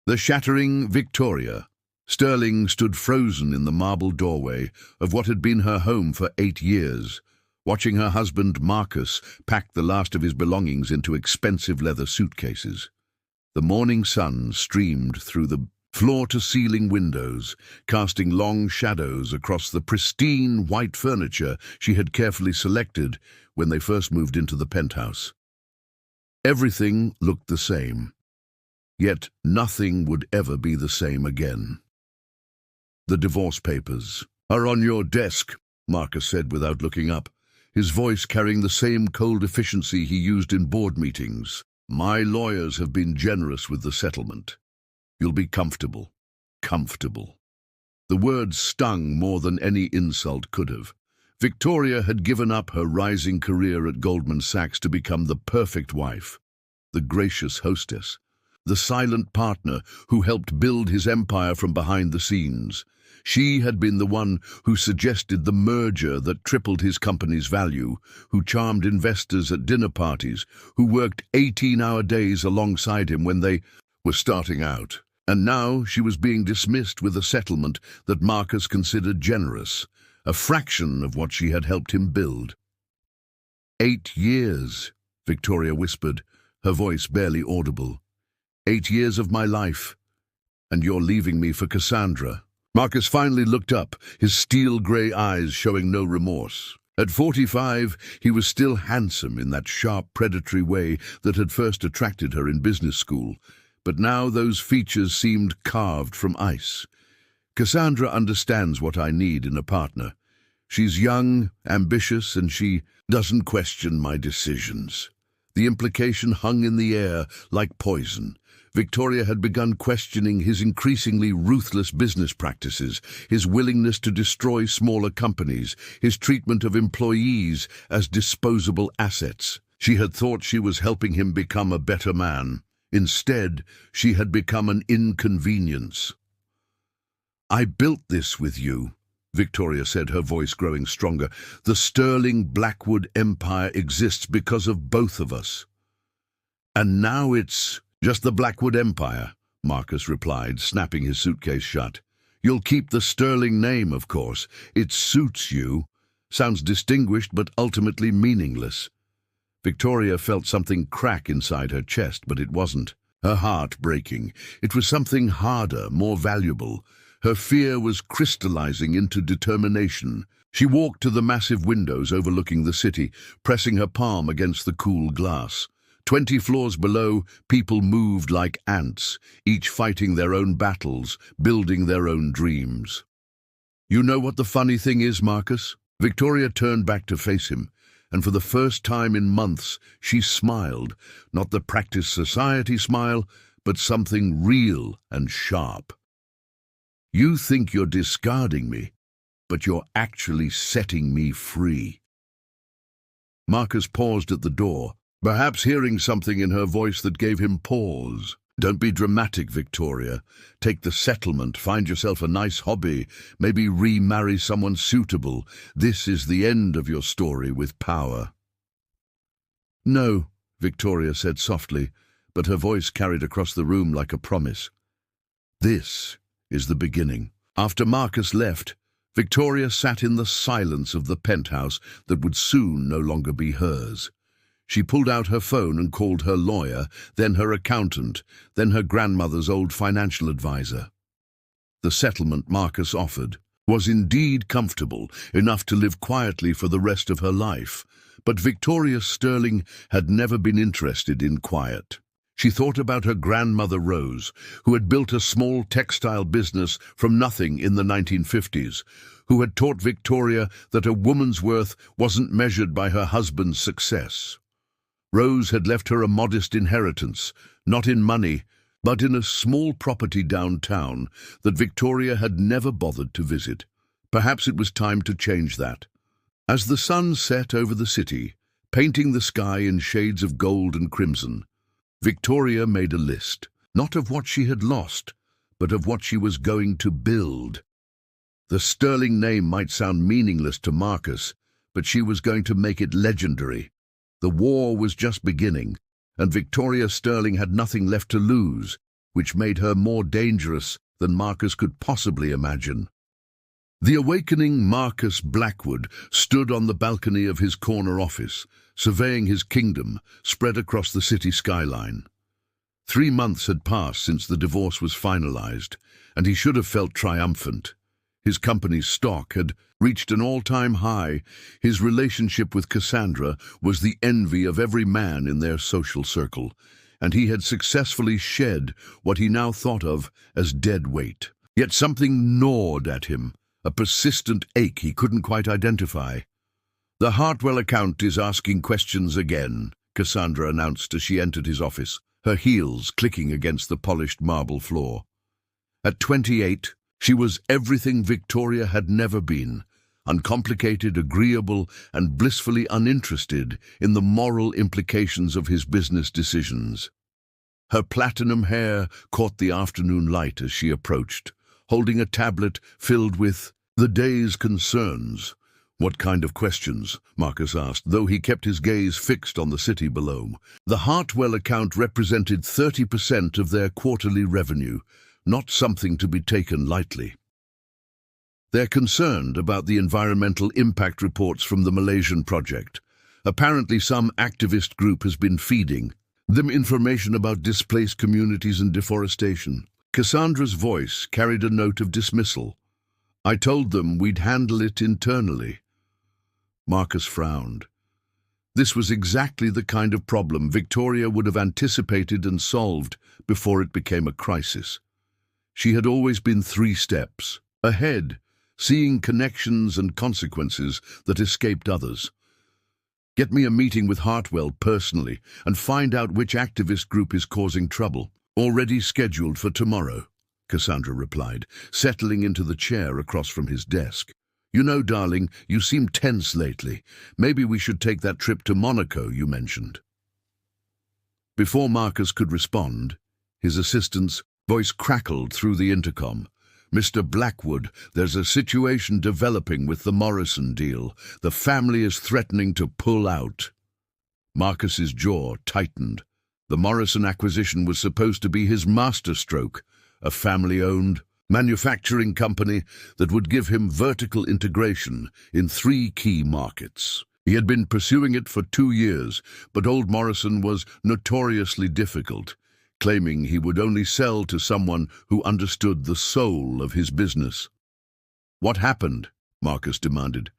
The shattering Victoria. Sterling stood frozen in the marble doorway of what had been her home for 8 years, watching her husband Marcus pack the last of his belongings into expensive leather suitcases. The morning sun streamed through the floor-to-ceiling windows, casting long shadows across the pristine white furniture she had carefully selected when they first moved into the penthouse. Everything looked the same, yet nothing would ever be the same again. "The divorce papers are on your desk," Marcus said without looking up, his voice carrying the same cold efficiency he used in board meetings. "My lawyers have been generous with the settlement. You'll be comfortable. Comfortable." The words stung more than any insult could have. Victoria had given up her rising career at Goldman Sachs to become the perfect wife, the gracious hostess, the silent partner who helped build his empire from behind the scenes. She had been the one who suggested the merger that tripled his company's value, who charmed investors at dinner parties, who worked 18-hour days alongside him when they were starting out. And now she was being dismissed with a settlement that Marcus considered generous, a fraction of what she had helped him build. 8 years, Victoria whispered, her voice barely audible. 8 years of my life, and you're leaving me for Cassandra. Marcus finally looked up, his steel-grey eyes showing no remorse. At 45, he was still handsome in that sharp, predatory way that had first attracted her in business school, but now those features seemed carved from ice. "Cassandra understands what I need in a partner. She's young, ambitious, and she doesn't question my decisions." The implication hung in the air like poison. Victoria had begun questioning his increasingly ruthless business practices, his willingness to destroy smaller companies, his treatment of employees as disposable assets. She had thought she was helping him become a better man. Instead, she had become an inconvenience. "I built this with you," Victoria said, her voice growing stronger. "The sterling Blackwood empire exists because of both of us. And now it's just the Blackwood empire," Marcus replied, snapping his suitcase shut. "You'll keep the sterling name, of course. It suits you. Sounds distinguished, but ultimately meaningless." Victoria felt something crack inside her chest, but it wasn't her heart breaking. It was something harder, more valuable. Her fear was crystallizing into determination. She walked to the massive windows overlooking the city, pressing her palm against the cool glass. 20 floors below, people moved like ants, each fighting their own battles, building their own dreams. "You know what the funny thing is, Marcus?" Victoria turned back to face him, and for the first time in months, she smiled, not the practiced society smile, but something real and sharp. "You think you're discarding me, but you're actually setting me free." Marcus paused at the door, perhaps hearing something in her voice that gave him pause. "Don't be dramatic, Victoria. Take the settlement, find yourself a nice hobby, maybe remarry someone suitable. This is the end of your story with power." "No," Victoria said softly, but her voice carried across the room like a promise. "This is the beginning." After Marcus left, Victoria sat in the silence of the penthouse that would soon no longer be hers. She pulled out her phone and called her lawyer, then her accountant, then her grandmother's old financial advisor. The settlement Marcus offered was indeed comfortable, enough to live quietly for the rest of her life, but Victoria Sterling had never been interested in quiet. She thought about her grandmother Rose, who had built a small textile business from nothing in the 1950s, who had taught Victoria that a woman's worth wasn't measured by her husband's success. Rose had left her a modest inheritance, not in money, but in a small property downtown that Victoria had never bothered to visit. Perhaps it was time to change that. As the sun set over the city, painting the sky in shades of gold and crimson, Victoria made a list, not of what she had lost, but of what she was going to build. The Sterling name might sound meaningless to Marcus, but she was going to make it legendary. The war was just beginning, and Victoria Sterling had nothing left to lose. which made her more dangerous than Marcus could possibly imagine. The awakening Marcus Blackwood stood on the balcony of his corner office, surveying his kingdom spread across the city skyline. 3 months had passed since the divorce was finalized, and he should have felt triumphant. His company's stock had reached an all-time high. His relationship with Cassandra was the envy of every man in their social circle, and he had successfully shed what he now thought of as dead weight. Yet something gnawed at him, a persistent ache he couldn't quite identify. "The Hartwell account is asking questions again," Cassandra announced as she entered his office, her heels clicking against the polished marble floor. At 28, she was everything Victoria had never been, uncomplicated, agreeable, and blissfully uninterested in the moral implications of his business decisions. Her platinum hair caught the afternoon light as she approached, holding a tablet filled with the day's concerns. "What kind of questions?" Marcus asked, though he kept his gaze fixed on the city below. The Hartwell account represented 30% of their quarterly revenue, not something to be taken lightly. They're concerned about the environmental impact reports from the Malaysian project. Apparently some activist group has been feeding them information about displaced communities and deforestation. Cassandra's voice carried a note of dismissal. "I told them we'd handle it internally." Marcus frowned. This was exactly the kind of problem Victoria would have anticipated and solved before it became a crisis. She had always been 3 steps ahead, seeing connections and consequences that escaped others. "Get me a meeting with Hartwell personally and find out which activist group is causing trouble." "Already scheduled for tomorrow," Cassandra replied, settling into the chair across from his desk. "You know, darling, you seem tense lately. Maybe we should take that trip to Monaco you mentioned." Before Marcus could respond, his assistant's voice crackled through the intercom. "Mr. Blackwood, there's a situation developing with the Morrison deal. The family is threatening to pull out." Marcus's jaw tightened. The Morrison acquisition was supposed to be his masterstroke, a family-owned manufacturing company that would give him vertical integration in 3 key markets. He had been pursuing it for 2 years, but old Morrison was notoriously difficult, claiming he would only sell to someone who understood the soul of his business. "What happened?" Marcus demanded.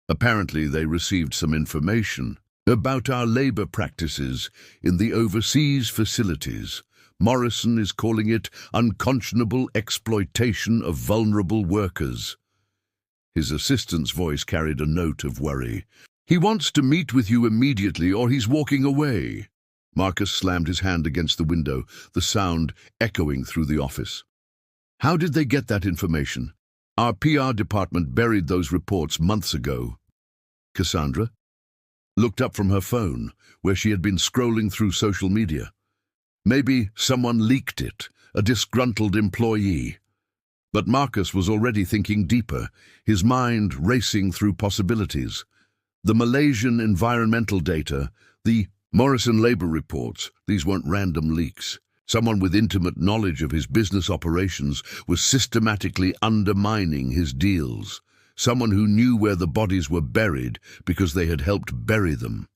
"Apparently they received some information about our labor practices in the overseas facilities. Morrison is calling it unconscionable exploitation of vulnerable workers." His assistant's voice carried a note of worry. "He wants to meet with you immediately or he's walking away." Marcus slammed his hand against the window, the sound echoing through the office. "How did they get that information?" "Our PR department buried those reports months ago." Cassandra looked up from her phone, where she had been scrolling through social media. Maybe someone leaked it, a disgruntled employee. But Marcus was already thinking deeper, his mind racing through possibilities. The Malaysian environmental data, the Morrison labor reports, these weren't random leaks. Someone with intimate knowledge of his business operations was systematically undermining his deals. Someone who knew where the bodies were buried because they had helped bury them.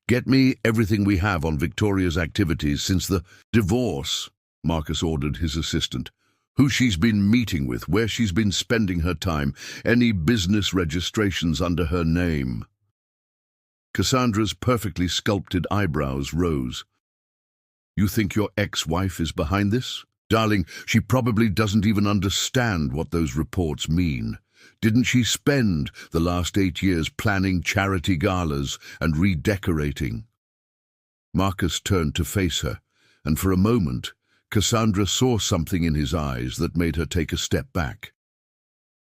"Get me everything we have on Victoria's activities since the divorce," Marcus ordered his assistant. "Who she's been meeting with, where she's been spending her time, any business registrations under her name." Cassandra's perfectly sculpted eyebrows rose. "You think your ex-wife is behind this? Darling, she probably doesn't even understand what those reports mean. Didn't she spend the last 8 years planning charity galas and redecorating?" Marcus turned to face her, and for a moment, Cassandra saw something in his eyes that made her take a step back.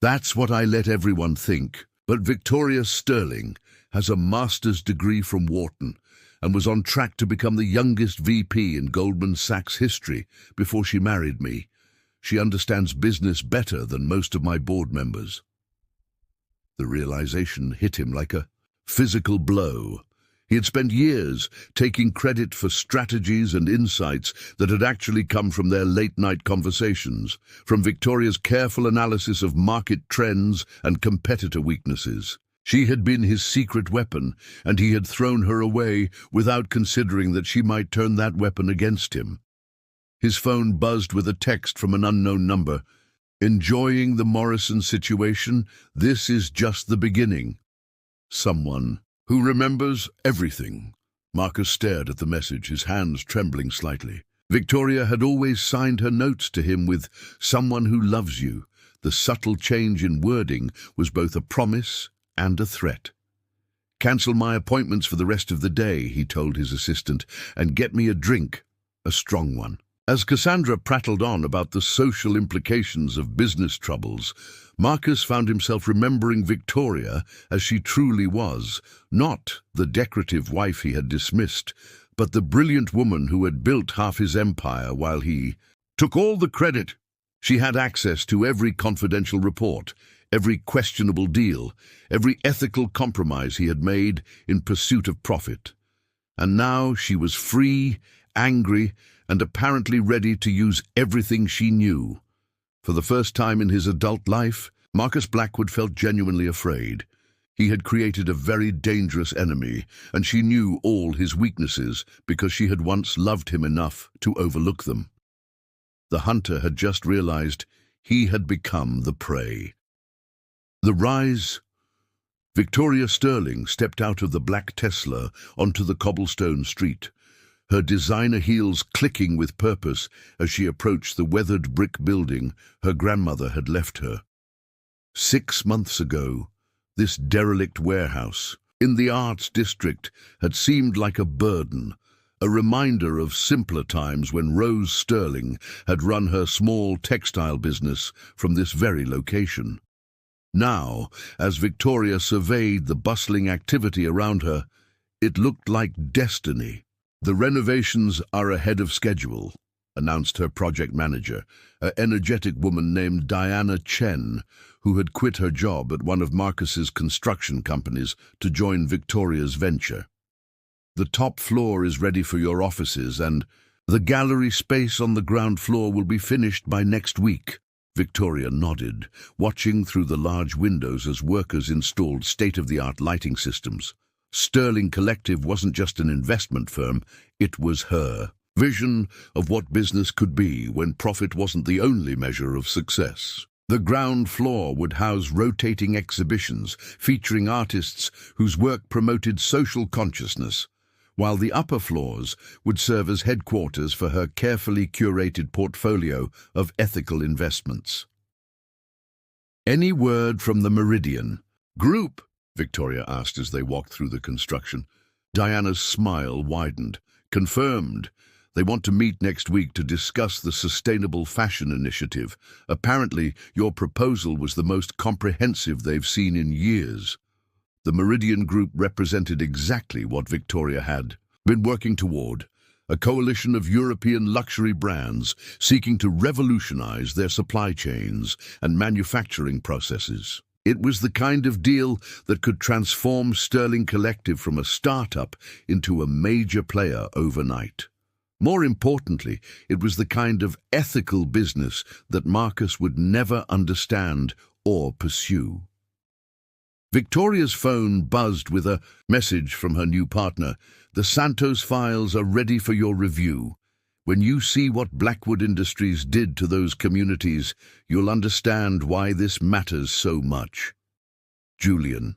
"That's what I let everyone think, but Victoria Sterling has a master's degree from Wharton and was on track to become the youngest VP in Goldman Sachs history before she married me. She understands business better than most of my board members." The realization hit him like a physical blow. He had spent years taking credit for strategies and insights that had actually come from their late-night conversations, from Victoria's careful analysis of market trends and competitor weaknesses. She had been his secret weapon, and he had thrown her away without considering that she might turn that weapon against him. His phone buzzed with a text from an unknown number. "Enjoying the Morrison situation? This is just the beginning. Someone who remembers everything." Marcus stared at the message, his hands trembling slightly. Victoria had always signed her notes to him with "someone who loves you." The subtle change in wording was both a promise and a threat. "Cancel my appointments for the rest of the day," he told his assistant, "and get me a drink, a strong one." As Cassandra prattled on about the social implications of business troubles, Marcus found himself remembering Victoria as she truly was, not the decorative wife he had dismissed, but the brilliant woman who had built half his empire while he took all the credit. She had access to every confidential report, every questionable deal, every ethical compromise he had made in pursuit of profit. And now she was free, angry, and apparently ready to use everything she knew. For the first time in his adult life, Marcus Blackwood felt genuinely afraid. He had created a very dangerous enemy, and she knew all his weaknesses because she had once loved him enough to overlook them. The hunter had just realized he had become the prey. The rise. Victoria Sterling stepped out of the black Tesla onto the cobblestone street, her designer heels clicking with purpose as she approached the weathered brick building her grandmother had left her. 6 months ago, this derelict warehouse in the arts district had seemed like a burden, a reminder of simpler times when Rose Sterling had run her small textile business from this very location. Now, as Victoria surveyed the bustling activity around her, it looked like destiny. "The renovations are ahead of schedule," announced her project manager, an energetic woman named Diana Chen, who had quit her job at one of Marcus's construction companies to join Victoria's venture. "The top floor is ready for your offices, and the gallery space on the ground floor will be finished by next week." Victoria nodded, watching through the large windows as workers installed state-of-the-art lighting systems. Sterling Collective wasn't just an investment firm, it was her vision of what business could be when profit wasn't the only measure of success. The ground floor would house rotating exhibitions featuring artists whose work promoted social consciousness, while the upper floors would serve as headquarters for her carefully curated portfolio of ethical investments. "Any word from the Meridian Group?" Victoria asked as they walked through the construction. Diana's smile widened. "Confirmed. They want to meet next week to discuss the sustainable fashion initiative. Apparently, your proposal was the most comprehensive they've seen in years." The Meridian Group represented exactly what Victoria had been working toward, a coalition of European luxury brands seeking to revolutionize their supply chains and manufacturing processes. It was the kind of deal that could transform Sterling Collective from a startup into a major player overnight. More importantly, it was the kind of ethical business that Marcus would never understand or pursue. Victoria's phone buzzed with a message from her new partner. "The Santos files are ready for your review. When you see what Blackwood Industries did to those communities, you'll understand why this matters so much." Julian.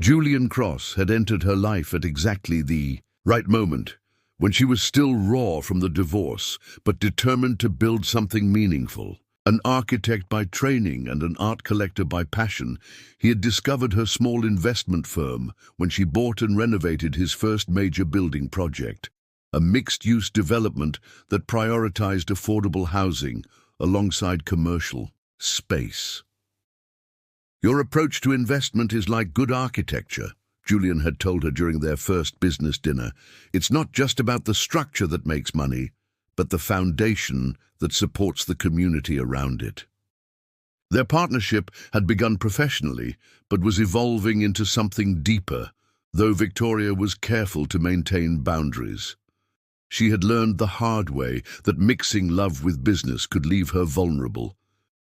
Julian Cross had entered her life at exactly the right moment, when she was still raw from the divorce, but determined to build something meaningful. An architect by training and an art collector by passion, he had discovered her small investment firm when she bought and renovated his first major building project, a mixed-use development that prioritized affordable housing alongside commercial space. "Your approach to investment is like good architecture," Julian had told her during their first business dinner. "It's not just about the structure that makes money, but the foundation that supports the community around it." Their partnership had begun professionally, but was evolving into something deeper, though Victoria was careful to maintain boundaries. She had learned the hard way that mixing love with business could leave her vulnerable.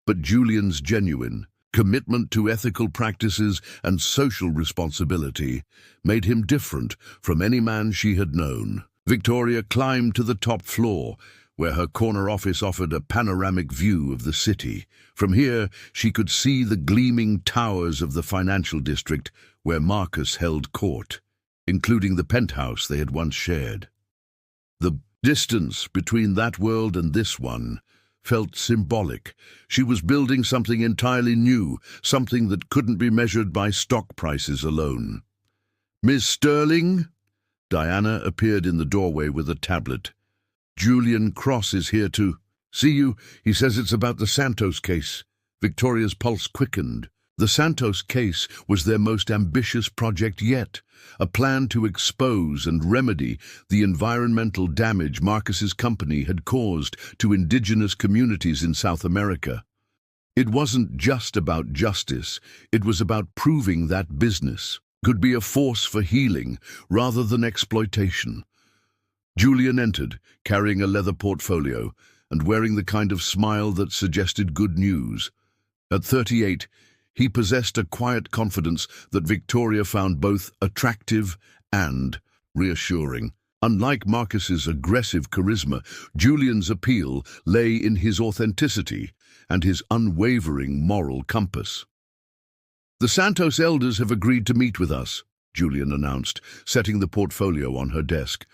But Julian's genuine commitment to ethical practices and social responsibility made him different from any man she had known. Victoria climbed to the top floor, where her corner office offered a panoramic view of the city. From here, she could see the gleaming towers of the financial district where Marcus held court, including the penthouse they had once shared. The distance between that world and this one felt symbolic. She was building something entirely new, something that couldn't be measured by stock prices alone. "Miss Sterling?" Diana appeared in the doorway with a tablet. "Julian Cross is here to see you. He says it's about the Santos case." Victoria's pulse quickened. The Santos case was their most ambitious project yet, a plan to expose and remedy the environmental damage Marcus's company had caused to indigenous communities in South America. It wasn't just about justice, it was about proving that business could be a force for healing rather than exploitation. Julian entered, carrying a leather portfolio and wearing the kind of smile that suggested good news. At 38, he possessed a quiet confidence that Victoria found both attractive and reassuring. Unlike Marcus's aggressive charisma, Julian's appeal lay in his authenticity and his unwavering moral compass. "The Santos elders have agreed to meet with us," Julian announced, setting the portfolio on her desk.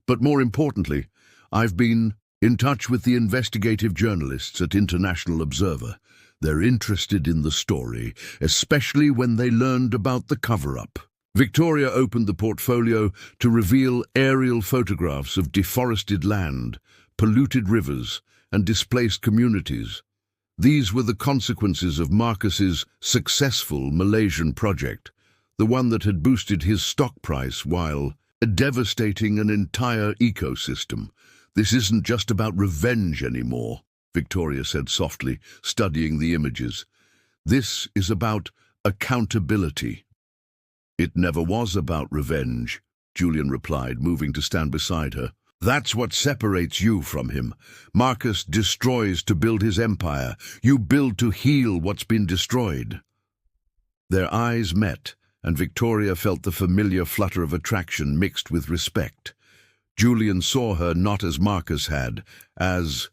"But more importantly, I've been in touch with the investigative journalists at International Observer. They're interested in the story, especially when they learned about the cover-up." Victoria opened the portfolio to reveal aerial photographs of deforested land, polluted rivers, and displaced communities. These were the consequences of Marcus's successful Malaysian project, the one that had boosted his stock price while devastating an entire ecosystem. "This isn't just about revenge anymore," Victoria said softly, studying the images. "This is about accountability." "It never was about revenge," Julian replied, moving to stand beside her. "That's what separates you from him. Marcus destroys to build his empire. You build to heal what's been destroyed." Their eyes met, and Victoria felt the familiar flutter of attraction mixed with respect. Julian saw her not as Marcus had, as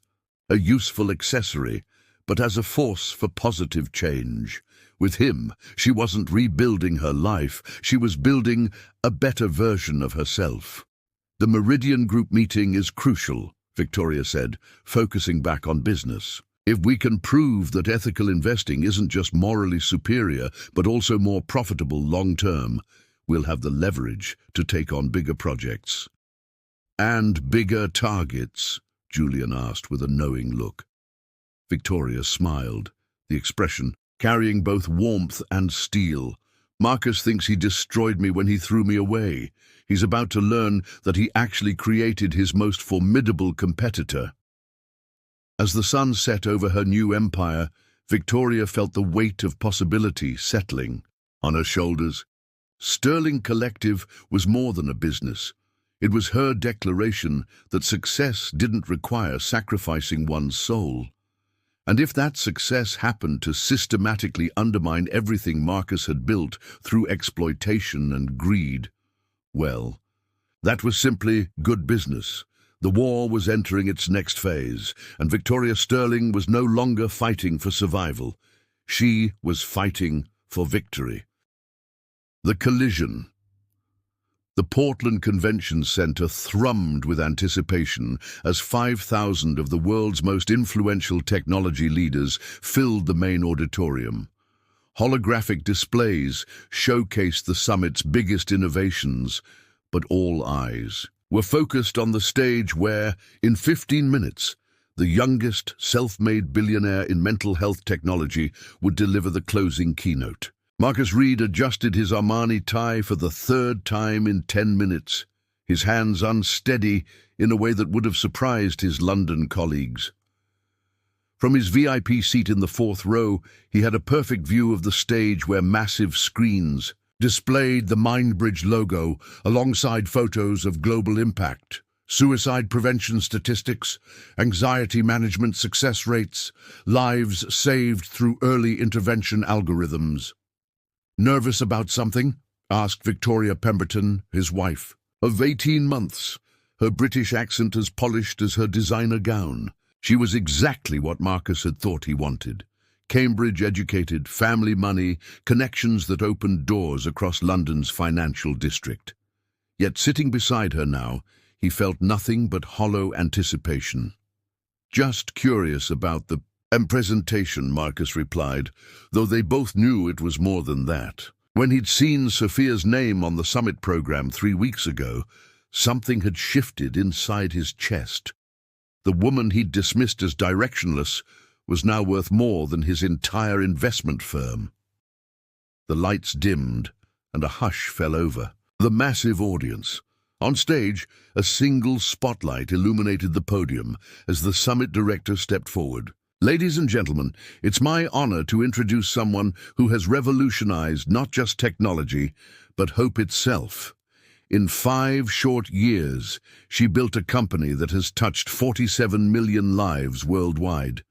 a useful accessory, but as a force for positive change. With him, she wasn't rebuilding her life, she was building a better version of herself. "The Meridian Group meeting is crucial," Victoria said, focusing back on business. "If we can prove that ethical investing isn't just morally superior, but also more profitable long-term, we'll have the leverage to take on bigger projects." "And bigger targets?" Julian asked with a knowing look. Victoria smiled, the expression carrying both warmth and steel. "Marcus thinks he destroyed me when he threw me away. He's about to learn that he actually created his most formidable competitor." As the sun set over her new empire, Victoria felt the weight of possibility settling on her shoulders. Sterling Collective was more than a business. It was her declaration that success didn't require sacrificing one's soul. And if that success happened to systematically undermine everything Marcus had built through exploitation and greed, well, that was simply good business. The war was entering its next phase, and Victoria Sterling was no longer fighting for survival. She was fighting for victory. The collision. The Portland Convention Center thrummed with anticipation as 5,000 of the world's most influential technology leaders filled the main auditorium. Holographic displays showcased the summit's biggest innovations, but all eyes were focused on the stage where, in 15 minutes, the youngest self-made billionaire in mental health technology would deliver the closing keynote. Marcus Reed adjusted his Armani tie for the third time in 10 minutes, his hands unsteady in a way that would have surprised his London colleagues. From his VIP seat in the fourth row, he had a perfect view of the stage where massive screens displayed the Mindbridge logo alongside photos of global impact, suicide prevention statistics, anxiety management success rates, lives saved through early intervention algorithms. "Nervous about something?" asked Victoria Pemberton, his wife. Of 18 months, her British accent as polished as her designer gown. She was exactly what Marcus had thought he wanted. Cambridge-educated, family money, connections that opened doors across London's financial district. Yet sitting beside her now, he felt nothing but hollow anticipation. "Just curious about the presentation," Marcus replied, though they both knew it was more than that. When he'd seen Sophia's name on the summit program 3 weeks ago, something had shifted inside his chest. The woman he'd dismissed as directionless was now worth more than his entire investment firm. The lights dimmed, and a hush fell over the massive audience. On stage, a single spotlight illuminated the podium as the summit director stepped forward. "Ladies and gentlemen, it's my honor to introduce someone who has revolutionized not just technology, but hope itself. In 5 short years, she built a company that has touched 47 million lives worldwide.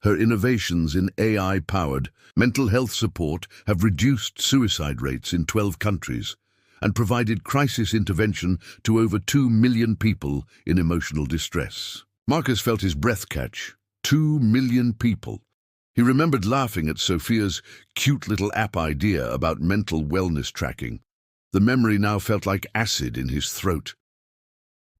Her innovations in AI-powered mental health support have reduced suicide rates in 12 countries and provided crisis intervention to over 2 million people in emotional distress." Marcus felt his breath catch. 2 million people. He remembered laughing at Sophia's cute little app idea about mental wellness tracking. The memory now felt like acid in his throat.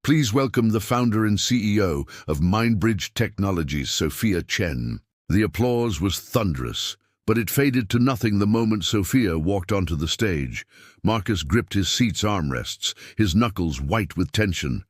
"Please welcome the founder and CEO of Mindbridge Technologies, Sophia Chen." The applause was thunderous, but it faded to nothing the moment Sophia walked onto the stage. Marcus gripped his seat's armrests, his knuckles white with tension.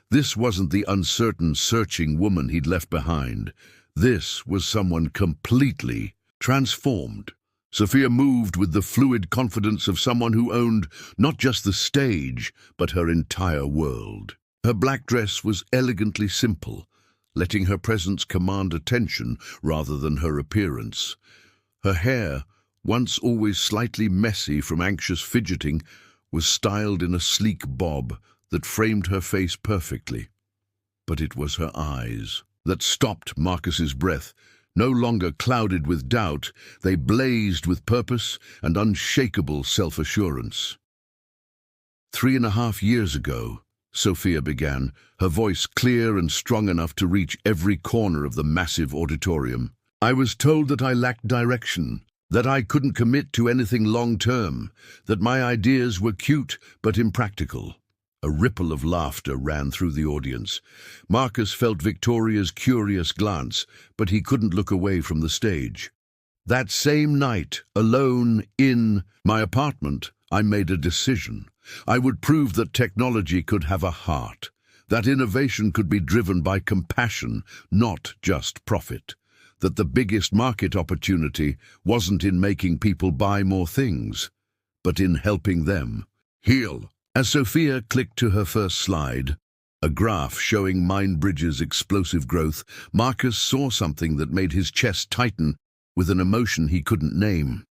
This wasn't the uncertain, searching woman he'd left behind. This was someone completely transformed. Sophia moved with the fluid confidence of someone who owned not just the stage, but her entire world. Her black dress was elegantly simple, letting her presence command attention rather than her appearance. Her hair, once always slightly messy from anxious fidgeting, was styled in a sleek bob that framed her face perfectly. But it was her eyes that stopped Marcus's breath. No longer clouded with doubt, they blazed with purpose and unshakable self-assurance. 3.5 years ago, Sophia began, her voice clear and strong enough to reach every corner of the massive auditorium. "I was told that I lacked direction, that I couldn't commit to anything long-term, that my ideas were cute but impractical." A ripple of laughter ran through the audience. Marcus felt Victoria's curious glance, but he couldn't look away from the stage. "That same night, alone in my apartment, I made a decision. I would prove that technology could have a heart, that innovation could be driven by compassion, not just profit, that the biggest market opportunity wasn't in making people buy more things, but in helping them heal." As Sophia clicked to her first slide, a graph showing Mindbridge's explosive growth, Marcus saw something that made his chest tighten with an emotion he couldn't name.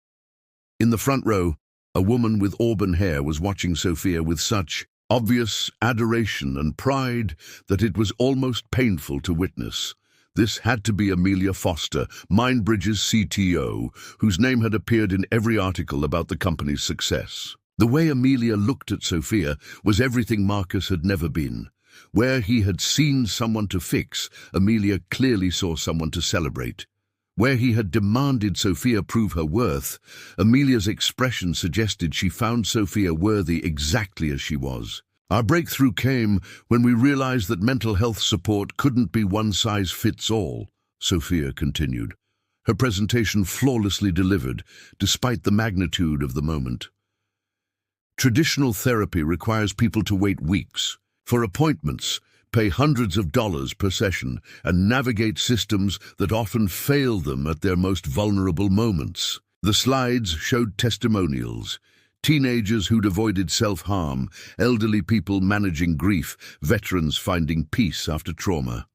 In the front row, a woman with auburn hair was watching Sophia with such obvious adoration and pride that it was almost painful to witness. This had to be Amelia Foster, Mindbridge's CTO, whose name had appeared in every article about the company's success. The way Amelia looked at Sophia was everything Marcus had never been. Where he had seen someone to fix, Amelia clearly saw someone to celebrate. Where he had demanded Sophia prove her worth, Amelia's expression suggested she found Sophia worthy exactly as she was. "Our breakthrough came when we realized that mental health support couldn't be one-size-fits-all," Sophia continued, her presentation flawlessly delivered, despite the magnitude of the moment. "Traditional therapy requires people to wait weeks for appointments, pay hundreds of dollars per session, and navigate systems that often fail them at their most vulnerable moments." The slides showed testimonials: teenagers who'd avoided self-harm, elderly people managing grief, veterans finding peace after trauma.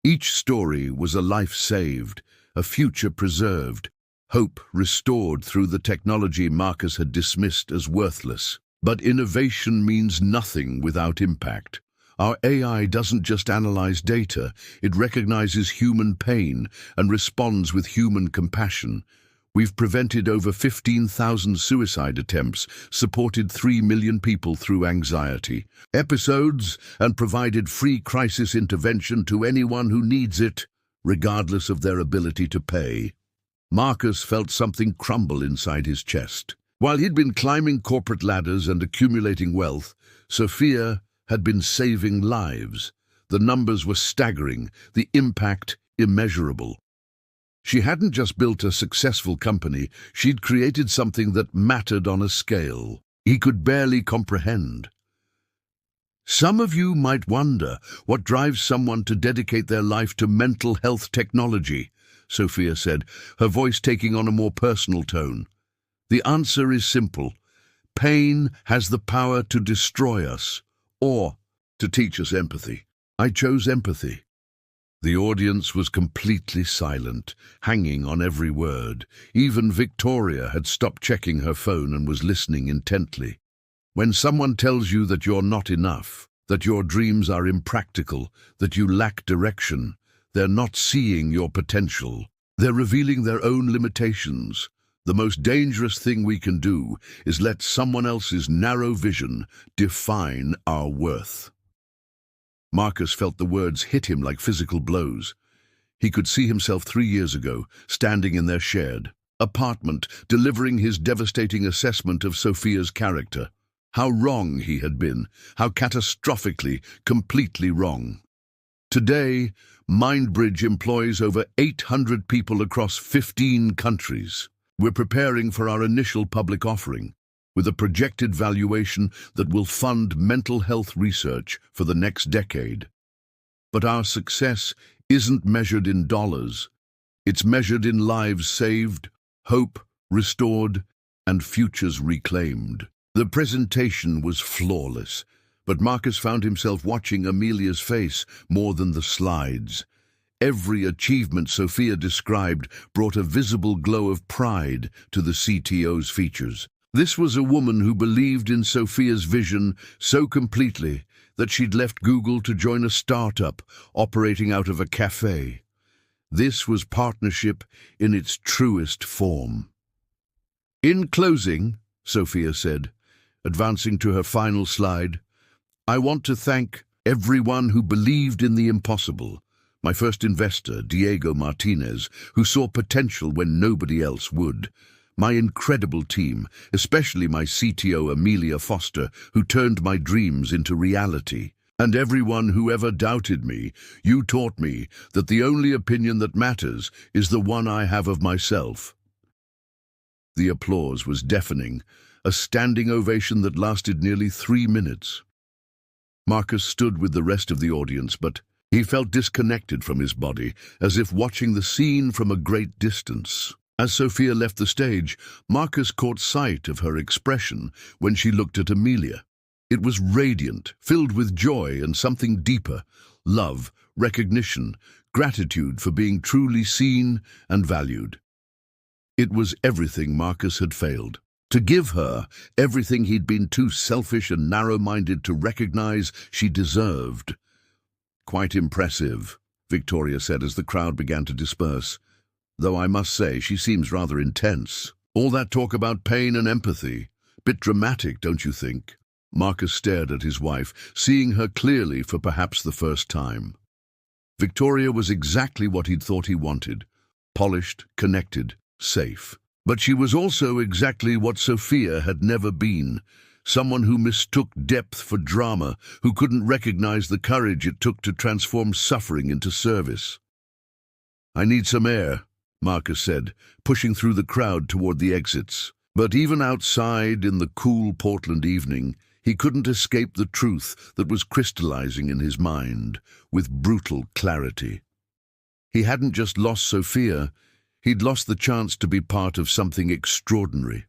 Each story was a life saved, a future preserved, hope restored through the technology Marcus had dismissed as worthless. But innovation means nothing without impact. Our AI doesn't just analyze data, it recognizes human pain and responds with human compassion. We've prevented over 15,000 suicide attempts, supported 3 million people through anxiety episodes, and provided free crisis intervention to anyone who needs it, regardless of their ability to pay. Marcus felt something crumble inside his chest. While he'd been climbing corporate ladders and accumulating wealth, Sophia had been saving lives. The numbers were staggering, the impact immeasurable. She hadn't just built a successful company, she'd created something that mattered on a scale he could barely comprehend. Some of you might wonder what drives someone to dedicate their life to mental health technology, Sophia said, her voice taking on a more personal tone. The answer is simple. Pain has the power to destroy us, or to teach us empathy. I chose empathy. The audience was completely silent, hanging on every word. Even Victoria had stopped checking her phone and was listening intently. When someone tells you that you're not enough, that your dreams are impractical, that you lack direction, they're not seeing your potential. They're revealing their own limitations. The most dangerous thing we can do is let someone else's narrow vision define our worth. Marcus felt the words hit him like physical blows. He could see himself 3 years ago, standing in their shared apartment, delivering his devastating assessment of Sophia's character. How wrong he had been, how catastrophically, completely wrong. Today, MindBridge employs over 800 people across 15 countries. We're preparing for our initial public offering, with a projected valuation that will fund mental health research for the next decade. But our success isn't measured in dollars. It's measured in lives saved, hope restored, and futures reclaimed. The presentation was flawless, but Marcus found himself watching Amelia's face more than the slides. Every achievement Sophia described brought a visible glow of pride to the CTO's features. This was a woman who believed in Sophia's vision so completely that she'd left Google to join a startup operating out of a cafe. This was partnership in its truest form. In closing, Sophia said, advancing to her final slide, I want to thank everyone who believed in the impossible. My first investor, Diego Martinez, who saw potential when nobody else would. My incredible team, especially my CTO Amelia Foster, who turned my dreams into reality. And everyone who ever doubted me, you taught me that the only opinion that matters is the one I have of myself. The applause was deafening, a standing ovation that lasted nearly 3 minutes. Marcus stood with the rest of the audience, but he felt disconnected from his body, as if watching the scene from a great distance. As Sophia left the stage, Marcus caught sight of her expression when she looked at Amelia. It was radiant, filled with joy and something deeper, love, recognition, gratitude for being truly seen and valued. It was everything Marcus had failed. To give her everything he'd been too selfish and narrow-minded to recognize she deserved. Quite impressive, Victoria said as the crowd began to disperse. Though I must say she seems rather intense. All that talk about pain and empathy. Bit dramatic, don't you think? Marcus stared at his wife, seeing her clearly for perhaps the first time. Victoria was exactly what he'd thought he wanted. Polished, connected, safe. But she was also exactly what Sophia had never been. Someone who mistook depth for drama, who couldn't recognize the courage it took to transform suffering into service. I need some air, Marcus said, pushing through the crowd toward the exits. But even outside in the cool Portland evening, he couldn't escape the truth that was crystallizing in his mind with brutal clarity. He hadn't just lost Sophia, he'd lost the chance to be part of something extraordinary.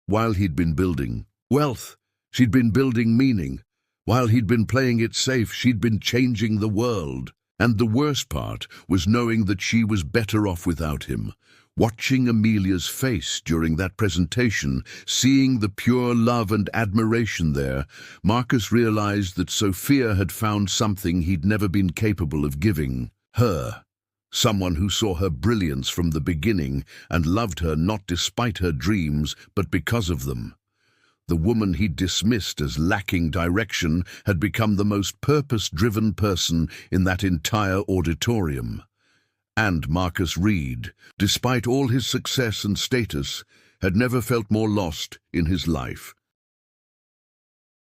While he'd been building wealth, she'd been building meaning. While he'd been playing it safe, she'd been changing the world. And the worst part was knowing that she was better off without him. Watching Amelia's face during that presentation, seeing the pure love and admiration there, Marcus realized that Sophia had found something he'd never been capable of giving. Her. Someone who saw her brilliance from the beginning and loved her not despite her dreams, but because of them. The woman he'd dismissed as lacking direction had become the most purpose-driven person in that entire auditorium. And Marcus Reed, despite all his success and status, had never felt more lost in his life.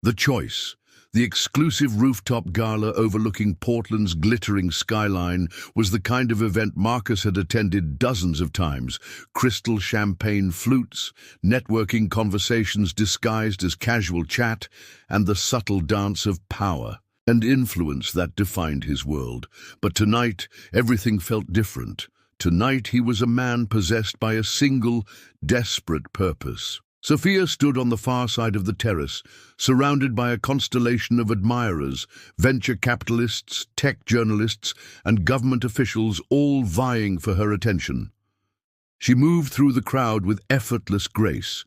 The choice, the exclusive rooftop gala overlooking Portland's glittering skyline, was the kind of event Marcus had attended dozens of times. Crystal champagne flutes, networking conversations disguised as casual chat, and the subtle dance of power and influence that defined his world. But tonight, everything felt different. Tonight he was a man possessed by a single, desperate purpose. Sophia stood on the far side of the terrace, surrounded by a constellation of admirers, venture capitalists, tech journalists, and government officials, all vying for her attention. She moved through the crowd with effortless grace,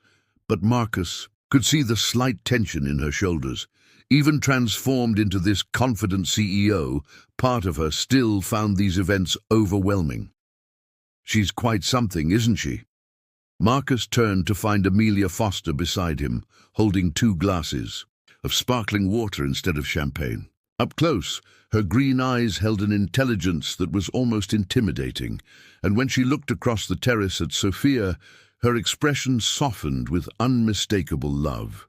but Marcus could see the slight tension in her shoulders. Even transformed into this confident CEO, part of her still found these events overwhelming. She's quite something, isn't she? Marcus turned to find Amelia Foster beside him, holding 2 glasses of sparkling water instead of champagne. Up close, her green eyes held an intelligence that was almost intimidating, and when she looked across the terrace at Sophia, her expression softened with unmistakable love.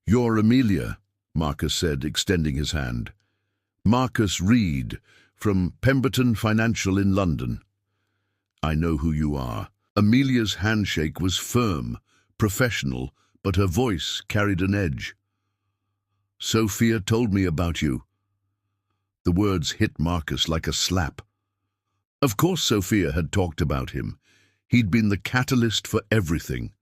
"You're Amelia," Marcus said, extending his hand. "Marcus Reed, from Pemberton Financial in London. I know who you are." Amelia's handshake was firm, professional, but her voice carried an edge. "Sophia told me about you." The words hit Marcus like a slap. Of course Sophia had talked about him. He'd been the catalyst for everything.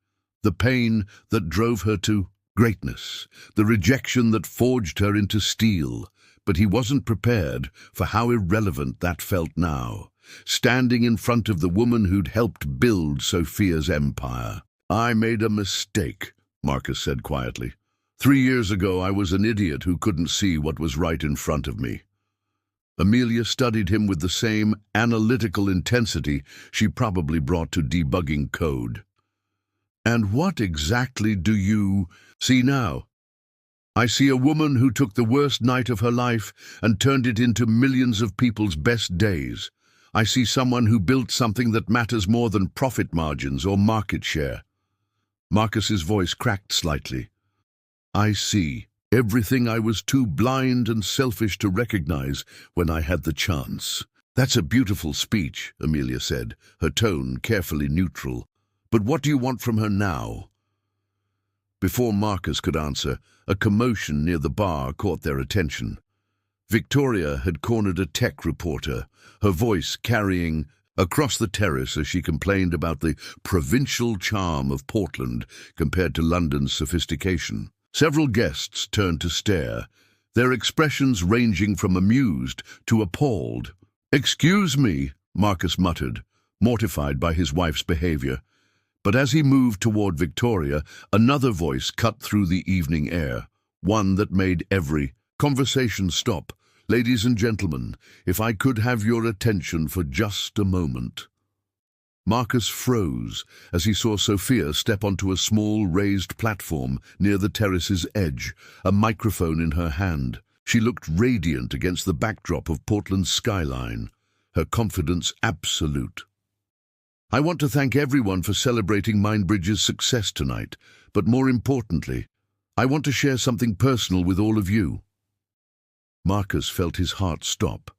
The pain that drove her to greatness, the rejection that forged her into steel. But he wasn't prepared for how irrelevant that felt now, standing in front of the woman who'd helped build Sophia's empire. "I made a mistake," Marcus said quietly. 3 years ago I was an idiot who couldn't see what was right in front of me." Amelia studied him with the same analytical intensity she probably brought to debugging code. "And what exactly do you see now?" "I see a woman who took the worst night of her life and turned it into millions of people's best days. I see someone who built something that matters more than profit margins or market share." Marcus's voice cracked slightly. "I see everything I was too blind and selfish to recognize when I had the chance." "That's a beautiful speech," Amelia said, her tone carefully neutral. "But what do you want from her now?" Before Marcus could answer, a commotion near the bar caught their attention. Victoria had cornered a tech reporter, her voice carrying across the terrace as she complained about the provincial charm of Portland compared to London's sophistication. Several guests turned to stare, their expressions ranging from amused to appalled. "Excuse me," Marcus muttered, mortified by his wife's behavior. But as he moved toward Victoria, another voice cut through the evening air, one that made every conversation stop. "Ladies and gentlemen, if I could have your attention for just a moment." Marcus froze as he saw Sophia step onto a small raised platform near the terrace's edge, a microphone in her hand. She looked radiant against the backdrop of Portland's skyline, her confidence absolute. "I want to thank everyone for celebrating Mindbridge's success tonight, but more importantly, I want to share something personal with all of you." Marcus felt his heart stop.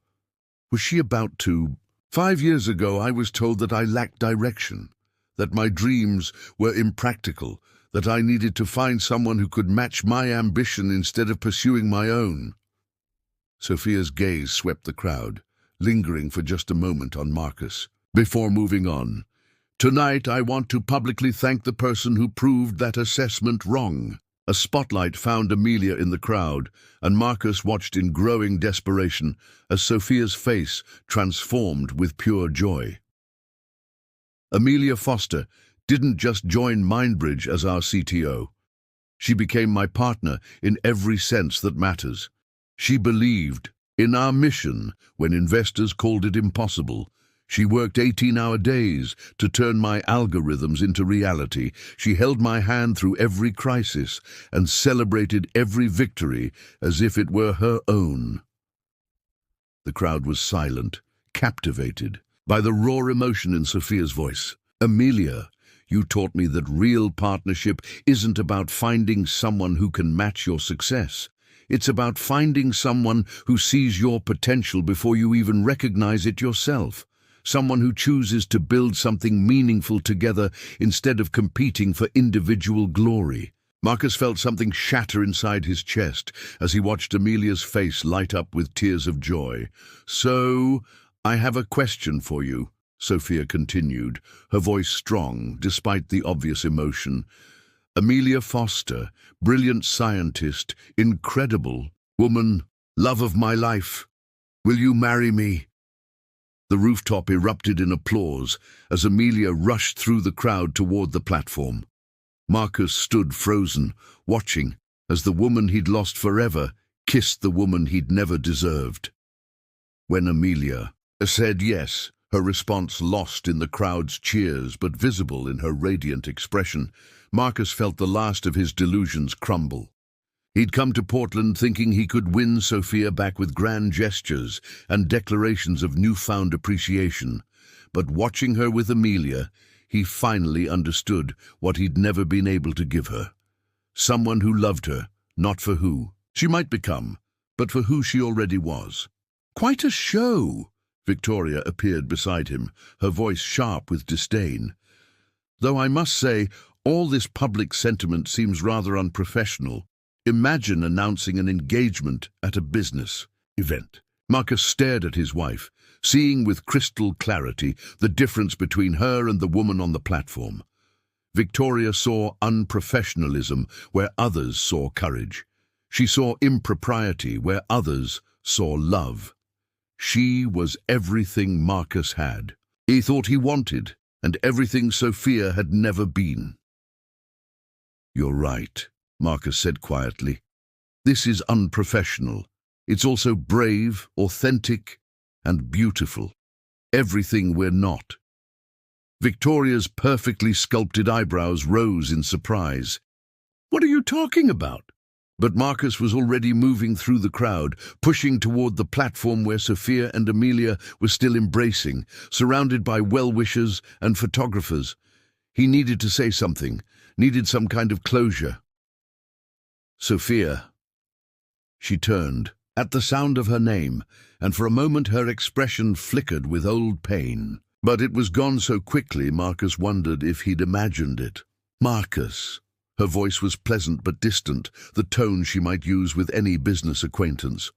Was she about to? 5 years ago I was told that I lacked direction, that my dreams were impractical, that I needed to find someone who could match my ambition instead of pursuing my own. Sophia's gaze swept the crowd, lingering for just a moment on Marcus, before moving on. "Tonight I want to publicly thank the person who proved that assessment wrong." A spotlight found Amelia in the crowd, and Marcus watched in growing desperation as Sophia's face transformed with pure joy. Amelia Foster didn't just join Mindbridge as our CTO. She became my partner in every sense that matters. She believed in our mission when investors called it impossible. She worked 18-hour days to turn my algorithms into reality. She held my hand through every crisis and celebrated every victory as if it were her own. The crowd was silent, captivated by the raw emotion in Sophia's voice. Amelia, you taught me that real partnership isn't about finding someone who can match your success. It's about finding someone who sees your potential before you even recognize it yourself. Someone who chooses to build something meaningful together instead of competing for individual glory. Marcus felt something shatter inside his chest as he watched Amelia's face light up with tears of joy. "So, I have a question for you," Sophia continued, her voice strong despite the obvious emotion. "Amelia Foster, brilliant scientist, incredible woman, love of my life. Will you marry me?" The rooftop erupted in applause as Amelia rushed through the crowd toward the platform. Marcus stood frozen, watching as the woman he'd lost forever kissed the woman he'd never deserved. When Amelia said yes, her response lost in the crowd's cheers but visible in her radiant expression, Marcus felt the last of his delusions crumble. He'd come to Portland thinking he could win Sophia back with grand gestures and declarations of newfound appreciation, but watching her with Amelia, he finally understood what he'd never been able to give her. Someone who loved her, not for who she might become, but for who she already was. "Quite a show!" Victoria appeared beside him, her voice sharp with disdain. "Though I must say, all this public sentiment seems rather unprofessional. Imagine announcing an engagement at a business event." Marcus stared at his wife, seeing with crystal clarity the difference between her and the woman on the platform. Victoria saw unprofessionalism where others saw courage. She saw impropriety where others saw love. She was everything Marcus had. He thought he wanted, and everything Sophia had never been. "You're right," Marcus said quietly. "This is unprofessional. It's also brave, authentic, and beautiful. Everything we're not." Victoria's perfectly sculpted eyebrows rose in surprise. "What are you talking about?" But Marcus was already moving through the crowd, pushing toward the platform where Sophia and Amelia were still embracing, surrounded by well-wishers and photographers. He needed to say something, needed some kind of closure. "Sophia." She turned at the sound of her name, and for a moment her expression flickered with old pain. But it was gone so quickly Marcus wondered if he'd imagined it. "Marcus." Her voice was pleasant but distant, the tone she might use with any business acquaintance.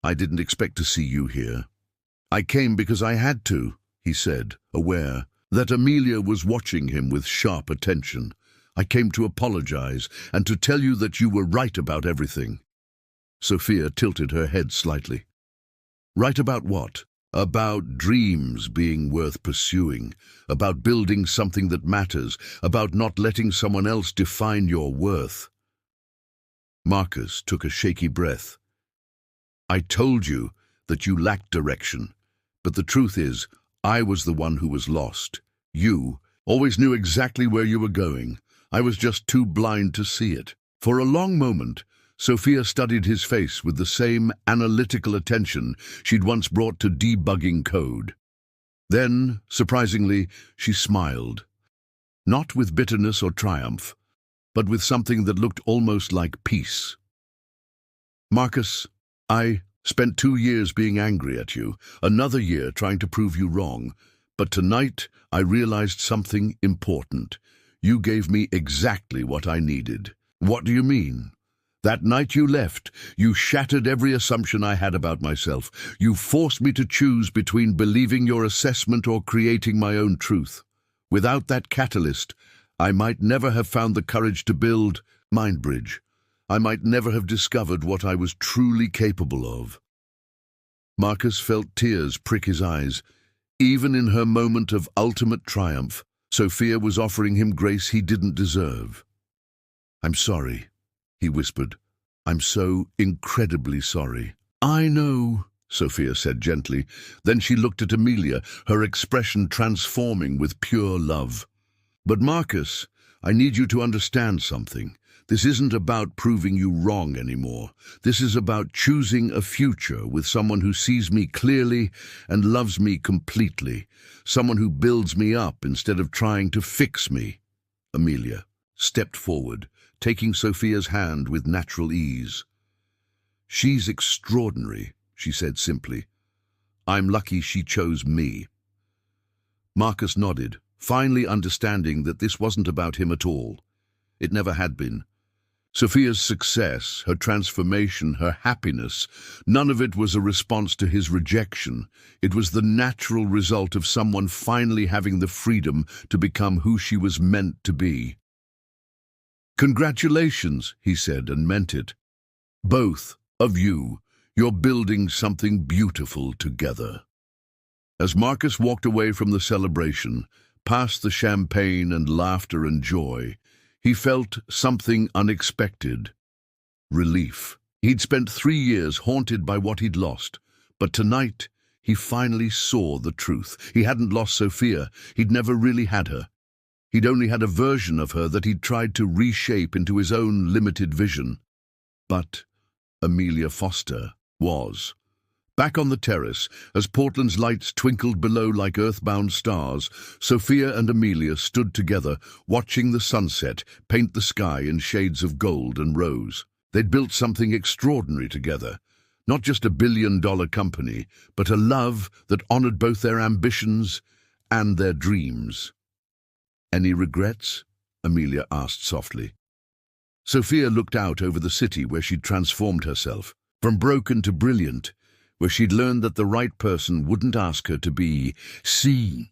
"I didn't expect to see you here." "I came because I had to," he said, aware that Amelia was watching him with sharp attention. "I came to apologize and to tell you that you were right about everything." Sophia tilted her head slightly. "Right about what?" "About dreams being worth pursuing, about building something that matters, about not letting someone else define your worth." Marcus took a shaky breath. "I told you that you lacked direction, but the truth is, I was the one who was lost. You always knew exactly where you were going. I was just too blind to see it." For a long moment, Sophia studied his face with the same analytical attention she'd once brought to debugging code. Then, surprisingly, she smiled. Not with bitterness or triumph, but with something that looked almost like peace. "Marcus, I spent 2 years being angry at you, another year trying to prove you wrong. But tonight I realized something important. You gave me exactly what I needed." "What do you mean?" "That night you left, you shattered every assumption I had about myself. You forced me to choose between believing your assessment or creating my own truth. Without that catalyst, I might never have found the courage to build Mind bridge. I might never have discovered what I was truly capable of. Marcus felt tears prick his eyes. Even in her moment of ultimate triumph, Sophia was offering him grace he didn't deserve. "I'm sorry," he whispered. "I'm so incredibly sorry." "I know," Sophia said gently. Then she looked at Amelia, her expression transforming with pure love. "But Marcus, I need you to understand something. This isn't about proving you wrong anymore. This is about choosing a future with someone who sees me clearly and loves me completely. Someone who builds me up instead of trying to fix me." Amelia stepped forward, taking Sophia's hand with natural ease. "She's extraordinary," she said simply. "I'm lucky she chose me." Marcus nodded, finally understanding that this wasn't about him at all. It never had been. Sophia's success, her transformation, her happiness, none of it was a response to his rejection. It was the natural result of someone finally having the freedom to become who she was meant to be. "Congratulations," he said, and meant it. "Both of you. You're building something beautiful together." As Marcus walked away from the celebration, past the champagne and laughter and joy, he felt something unexpected. Relief. He'd spent 3 years haunted by what he'd lost, but tonight he finally saw the truth. He hadn't lost Sophia. He'd never really had her. He'd only had a version of her that he'd tried to reshape into his own limited vision. But Amelia Foster was. Back on the terrace, as Portland's lights twinkled below like earthbound stars, Sophia and Amelia stood together, watching the sunset paint the sky in shades of gold and rose. They'd built something extraordinary together. Not just a billion-dollar company, but a love that honored both their ambitions and their dreams. "Any regrets?" Amelia asked softly. Sophia looked out over the city where she'd transformed herself, from broken to brilliant, where she'd learned that the right person wouldn't ask her to be seen,